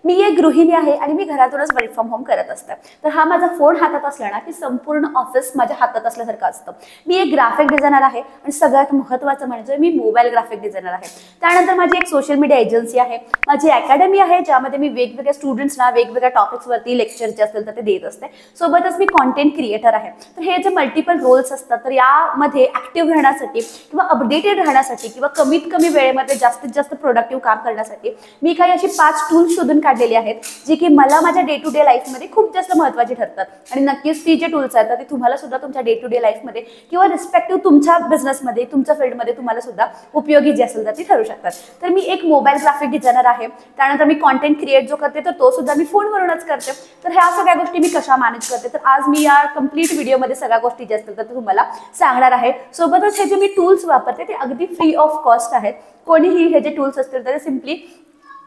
मी एक गृहिणी आहे आणि मी घरातूनच वर्क फ्रॉम होम करत असते. तर हा माझा फोन हातात असला ना की संपूर्ण ऑफिस माझ्या हातात असल्यासारखं असतं. मी एक ग्राफिक डिझायनर आहे आणि सगळ्यात महत्त्वाचं म्हणजे मी मोबाईल ग्राफिक डिझायनर आहे. त्यानंतर माझी एक सोशल मीडिया एजन्सी आहे, माझी अकॅडमी आहे ज्यामध्ये मी वेगवेगळ्या स्टुडंट्सना वेगवेगळ्या टॉपिक्सवरती लेक्चर जे असतील तर ते देत असते. सोबतच मी कॉन्टेंट क्रिएटर आहे. तर हे जे मल्टिपल रोल्स असतात तर यामध्ये ऍक्टिव्ह राहण्यासाठी किंवा अपडेटेड राहण्यासाठी किंवा कमीत कमी वेळेमध्ये जास्तीत जास्त प्रोडक्टिव्ह काम करण्यासाठी मी काही अशी 5 टूल्स शोधून काढलेली आहेत जी की मला माझ्या डे टू डे लाईफमध्ये खूप जास्त महत्त्वाची ठरतात. आणि नक्कीच ती जे टूल्स आहेत ती तुम्हाला सुद्धा तुमच्या डे टू डे लाईफमध्ये किंवा रिस्पेक्टिव्ह तुमच्या बिझनेसमध्ये तुमच्या फील्डमध्ये तुम्हाला सुद्धा उपयोगी जी असेल तर ती ठरू शकतात. तर मी एक मोबाईल ग्राफिक डिझायनर आहे. त्यानंतर मी कॉन्टेंट क्रिएट जो करते तर तो सुद्धा मी फोनवरूनच करते. तर ह्या सगळ्या गोष्टी मी कशा मॅनेज करते तर आज मी या कंप्लीट व्हिडिओमध्ये सगळ्या गोष्टी ज्या असतील तर तुम्हाला सांगणार आहे. सोबतच हे जे मी टूल्स वापरते ते अगदी फ्री ऑफ कॉस्ट आहेत. कोणीही हे जे टूल्स असतील तर सिम्पली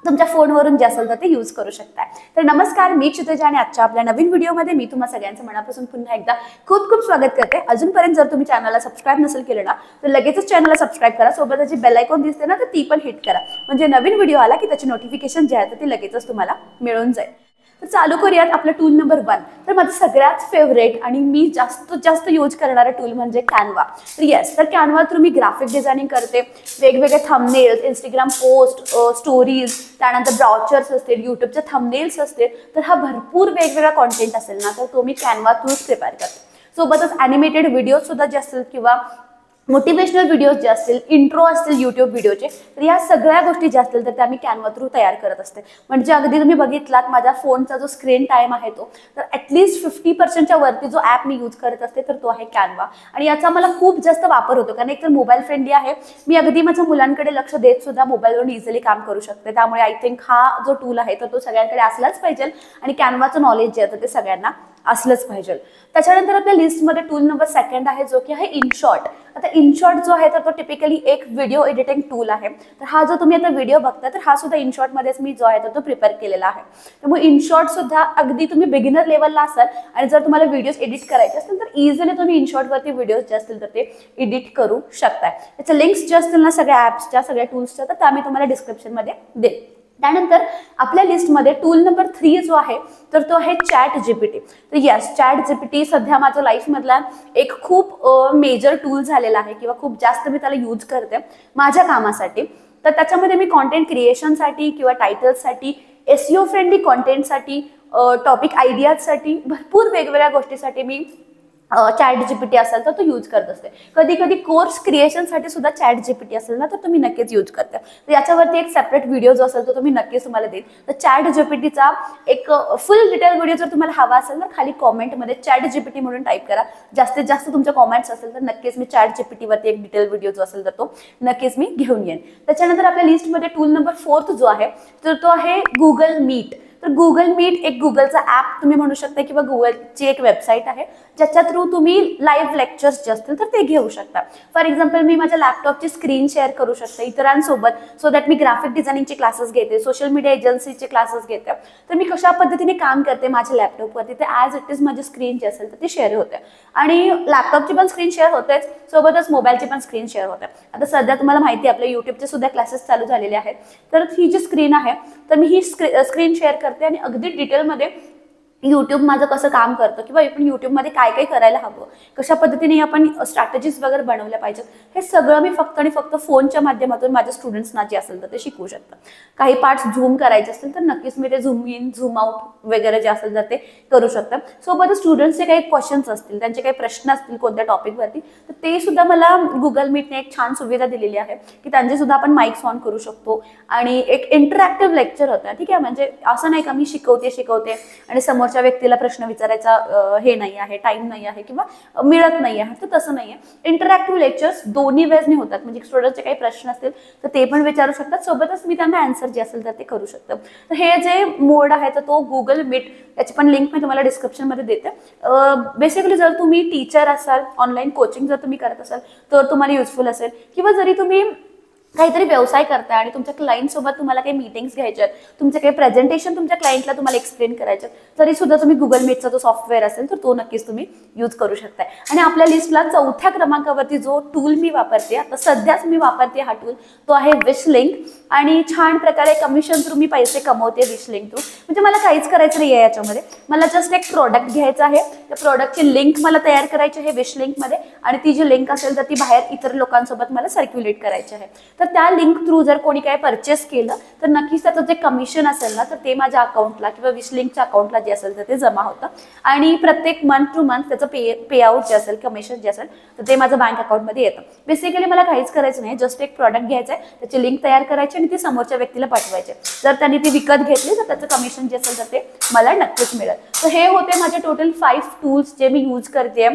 तुमच्या फोनवरून जे असेल तर ते यूज करू शकता. तर नमस्कार, मी क्षितिजा आणि आजच्या आपल्या नवीन व्हिडिओमध्ये मी तुम्हा सगळ्यांचं मनापासून पुन्हा एकदा खूप खूप स्वागत करते. अजूनपर्यंत जर तुम्ही चॅनलला सबस्क्राईब नसेल केलं ना तर लगेचच चॅनलला सबस्क्राईब करा. सोबतच जी बेल आयकॉन दिसते ना तर ती पण हिट करा, म्हणजे नवीन व्हिडिओ आला की त्याची नोटिफिकेशन जे आहे तर ती लगेचच तुम्हाला मिळून जाईल. तर चालू करूयात आपलं टूल नंबर 1. तर माझं सगळ्यात फेवरेट आणि मी जास्तीत जास्त यूज करणारा टूल म्हणजे कॅनवा. तर येस, तर कॅनवा थ्रू मी ग्राफिक डिझायनिंग करते. वेगवेगळे थंबनेल्स, इंस्टाग्राम पोस्ट, स्टोरीज, त्यानंतर ब्राउचर्स असतील, युट्यूबचे थंबनेल्स असतील, तर हा भरपूर वेगवेगळा कॉन्टेंट असेल ना तर तो मी कॅनवा थ्रूच प्रिपेअर करते. सोबतच ॲनिमेटेड व्हिडिओ सुद्धा जे असतील किंवा मोटिवेशनल व्हिडिओज जे असतील, इंट्रो असतील युट्यूब व्हिडिओचे, तर या सगळ्या गोष्टी ज्या असतील तर त्या मी कॅनवा थ्रू तयार करत असते. म्हणजे अगदी तुम्ही बघितलात माझ्या फोनचा जो स्क्रीन टाइम आहे तो तर ॲटलीस्ट 50% वरती जो ॲप मी यूज करत असते तर तो आहे कॅनवा. आणि याचा मला खूप जास्त वापर होतो कारण एकतर मोबाईल फ्रेंडली आहे. मी अगदी माझ्या मुलांकडे लक्ष देत सुद्धा मोबाईलवरून इझिली काम करू शकते. त्यामुळे आय थिंक हा जो टूल आहे तर तो सगळ्यांकडे असलाच पाहिजे आणि कॅनवाचं नॉलेज जे आहे ते सगळ्यांना असलंच पाहिजे. त्याच्यानंतर आपल्या लिस्टमध्ये टूल नंबर 2 आहे जो की आहे इनशॉट. आता इनशॉट जो आहे तर तो टिपिकली एक व्हिडिओ एडिटिंग टूल आहे. तर हा जो तुम्ही आता व्हिडिओ बघता तर हा सुद्धा इनशॉटमध्येच मी जो आहे तर तो प्रिपेअर केलेला आहे. त्यामुळे इनशॉट सुद्धा अगदी तुम्ही बिगिनर लेवलला असाल आणि जर तुम्हाला व्हिडिओज एडिट करायचे असतील तर इझिली तुम्ही इनशॉटवरती व्हिडिओज जे असतील तर ते एडिट करू शकताय. त्याच्या लिंक्स जे असतील ना सगळ्या ॲप्सच्या, सगळ्या टूल्सच्या, तर त्या मी तुम्हाला डिस्क्रिप्शनमध्ये देईन. त्यानंतर आपल्या लिस्टमध्ये टूल नंबर 3 जो आहे तर तो आहे चॅट जीपीटी. तर येस, चॅट जीपीटी सध्या माझ्या लाईफमधला एक खूप मेजर टूल झालेला आहे किंवा खूप जास्त मी त्याला यूज करते माझ्या कामासाठी. तर त्याच्यामध्ये मी कॉन्टेंट क्रिएशनसाठी किंवा टायटल्ससाठी, SEO फ्रेंडली कॉन्टेंटसाठी, टॉपिक आयडियाजसाठी, भरपूर वेगवेगळ्या गोष्टीसाठी मी चॅट जीपीटी असेल तर तो यूज करत असते. कधी कधी कोर्स क्रिएशनसाठी सुद्धा चॅट जीपीटी असेल ना तर तुम्ही नक्कीच यूज करता. तर याच्यावरती एक सेपरेट व्हिडिओ जो असेल तो तुम्ही नक्कीच तुम्हाला देईल. तर चॅट जीपीटीचा एक फुल डिटेल व्हिडिओ जर तुम्हाला हवा असेल तर खाली कॉमेंटमध्ये चॅट जीपीटी म्हणून टाईप करा. जास्तीत जास्त तुमच्या कॉमेंट्स असेल तर नक्कीच मी चॅट जीपीटीवरती एक डिटेल व्हिडिओ जो असेल तर तो नक्कीच मी घेऊन येईन. त्याच्यानंतर आपल्या लिस्टमध्ये टूल नंबर 4 जो आहे तर तो आहे गुगल मीट. तर गुगल मीट एक गुगलचा ॲप तुम्ही म्हणू शकता किंवा गुगलची एक वेबसाईट आहे ज्याच्या थ्रू तुम्ही लाईव्ह लेक्चर्स जे असतील तर ते घेऊ शकता. फॉर एक्झाम्पल मी माझ्या लॅपटॉपची स्क्रीन शेअर करू शकते इतरांसोबत, सो दॅट मी ग्राफिक डिझायनिंगचे क्लासेस घेते, सोशल मीडिया एजन्सीचे क्लासेस घेते. तर मी कशा पद्धतीने काम करते माझ्या लॅपटॉपवरती ते ॲज इट इज माझी स्क्रीन जी असेल तर ती शेअर होते. आणि लॅपटॉपची पण स्क्रीन शेअर होतेच, सोबतच मोबाईलची पण स्क्रीन शेअर होते. आता सध्या तुम्हाला माहिती आहे आपल्या युट्यूबचे सुद्धा क्लासेस चालू झालेले आहेत. तर ही जी स्क्रीन आहे तर मी ही स्क्रीन शेअर करते आणि अगदी डिटेलमध्ये यूट्यूब माझं कसं काम करतं किंवा आपण यूट्यूबमध्ये काय काय करायला हवं, कशा पद्धतीने आपण स्ट्रॅटेजीज वगैरे बनवल्या पाहिजेत, हे सगळं मी फक्त आणि फक्त फोनच्या माध्यमातून माझ्या स्टुडंट्सना जे असेल तर ते शिकवू शकतात. काही पार्ट्स झूम करायचे असतील तर नक्कीच मी ते झूम इन झूम आउट वगैरे जे असेल तर ते करू शकतात. सोबतच स्टुडंट्सचे काही क्वेश्चन्स असतील, त्यांचे काही प्रश्न असतील कोणत्या टॉपिकवरती तर ते सुद्धा मला गुगल मीटने एक छान सुविधा दिलेली आहे की त्यांचे सुद्धा आपण माईक्स ऑन करू शकतो आणि एक इंटरॅक्टिव्ह लेक्चर होतं. ठीक आहे, म्हणजे असं नाही का मी शिकवते आणि समोर व्यक्तीला प्रश्न विचारायचा हे नाही आहे, टाइम नाही आहे किंवा मिळत नाही आहे, तर तसं नाहीये. इंटरॅक्टिव्ह लेक्चर्स दोन्ही वेजने होतात. म्हणजे स्टुडंटचे काही प्रश्न असतील तर ते पण विचारू शकतात, सोबतच मी त्यांना आन्सर जे असेल तर ते करू शकतो. तर हे जे मोड आहे तर तो गुगल मीट, याची पण लिंक मी तुम्हाला डिस्क्रिप्शनमध्ये देते. बेसिकली जर तुम्ही टीचर असाल, ऑनलाईन कोचिंग जर तुम्ही करत असाल तर तुम्हाला युजफुल असेल, किंवा जरी तुम्ही काहीतरी व्यवसाय करताय आणि तुमच्या क्लायंट सोबत तुम्हाला काही मीटिंग्स घ्यायच्यात, तुमचे काही प्रेझेंटेशन तुमच्या क्लायंटला तुम्हाला एक्सप्लेन करायचे, तरी सुद्धा तुम्ही गुगल मीटचा जो सॉफ्टवेअर असेल तर तो नक्कीच तुम्ही यूज करू शकताय. आणि आपल्या लिस्टला 4थ्या क्रमांकावरती जो टूल मी वापरते, आता सध्याच मी वापरते हा टूल, तो आहे विशलिंक. आणि छान प्रकारे कमिशन थ्रू मी पैसे कमवते विशलिंक थ्रू. म्हणजे मला काहीच करायचं नाही आहे याच्यामध्ये, मला जस्ट एक प्रोडक्ट घ्यायचं आहे, त्या प्रोडक्टची लिंक मला तयार करायची आहे विशलिंकमध्ये, आणि ती जी लिंक असेल तर ती बाहेर इतर लोकांसोबत मला सर्क्युलेट करायची आहे. तर त्या लिंक थ्रू जर कोणी काय परचेस केलं तर नक्कीच त्याचं जे कमिशन असेल ना तर ते माझ्या अकाउंटला किंवा विशलिंकच्या अकाउंटला जे असेल तर ते जमा होतं. आणि प्रत्येक मंथ टू मंथ त्याचं पे आउट जे असेल, कमिशन जे असेल तर ते माझं बँक अकाउंटमध्ये येतं. बेसिकली मला काहीच करायचं नाही, जस्ट एक प्रॉडक्ट घ्यायचं आहे, त्याची लिंक तयार करायची आणि ती समोरच्या व्यक्तीला पाठवायची. जर त्यांनी ती विकत घेतली तर त्याचं कमिशन जे असेल तर ते मला नक्कीच मिळेल. तर हे होते माझे टोटल 5 टूल्स जे मी यूज करते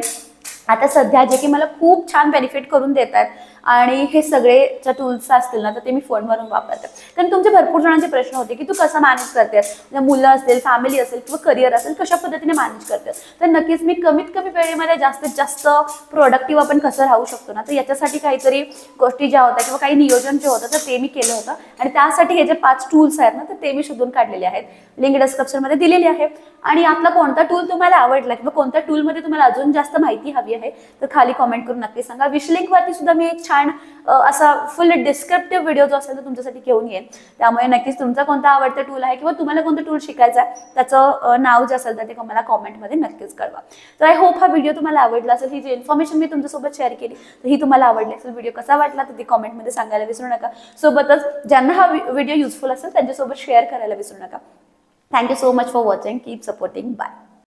आता सध्या, जे की मला खूप छान बेनिफिट करून देत आहेत. आणि हे सगळे ज्या टूल्स असतील ना तर ते मी फोनवरून वापरते. कारण तुमचे भरपूर जणांचे प्रश्न होते की तू कसं मॅनेज करतेस, म्हणजे मुलं असेल, फॅमिली असेल किंवा करिअर असेल, कशा पद्धतीने मॅनेज करतेस. तर नक्कीच मी कमीत कमी वेळेमध्ये जास्तीत जास्त प्रोडक्टिव्ह आपण कसं राहू शकतो ना, तर याच्यासाठी काहीतरी गोष्टी ज्या होत्या किंवा काही नियोजन जे होतं तर ते मी केलं होतं. आणि त्यासाठी हे जे 5 टूल्स आहेत ना तर ते मी शोधून काढलेले आहेत, लिंक डिस्क्रिप्शनमध्ये दिलेली आहे. आणि यातला कोणता टूल तुम्हाला आवडला किंवा कोणत्या टूलमध्ये तुम्हाला अजून जास्त माहिती हवी आहे तर खाली कॉमेंट करून नक्की सांगा. विशलिंकवरती सुद्धा मी एक छान असा फुल डिस्क्रिप्टिव्ह व्हिडिओ जो असेल तो तुमच्यासाठी घेऊन येईल. त्यामुळे नक्कीच तुमचा कोणता आवडता टूल आहे किंवा तुम्हाला कोणता टूल शिकायचा आहे त्याचं नाव जे असेल तर ते मला कॉमेंटमध्ये नक्कीच कळवा. तर आय होप हा व्हिडिओ तुम्हाला आवडला असेल. ही जी इन्फॉर्मेशन मी तुमच्यासोबत शेअर केली तर ही तुम्हाला आवडली असेल. व्हिडिओ कसा वाटला तर ते कॉमेंटमध्ये सांगायला विसरू नका. सोबतच ज्यांना हा व्हिडिओ युजफुल असेल त्यांच्यासोबत शेअर करायला विसरू नका. Thank you so much for watching. Keep supporting. Bye.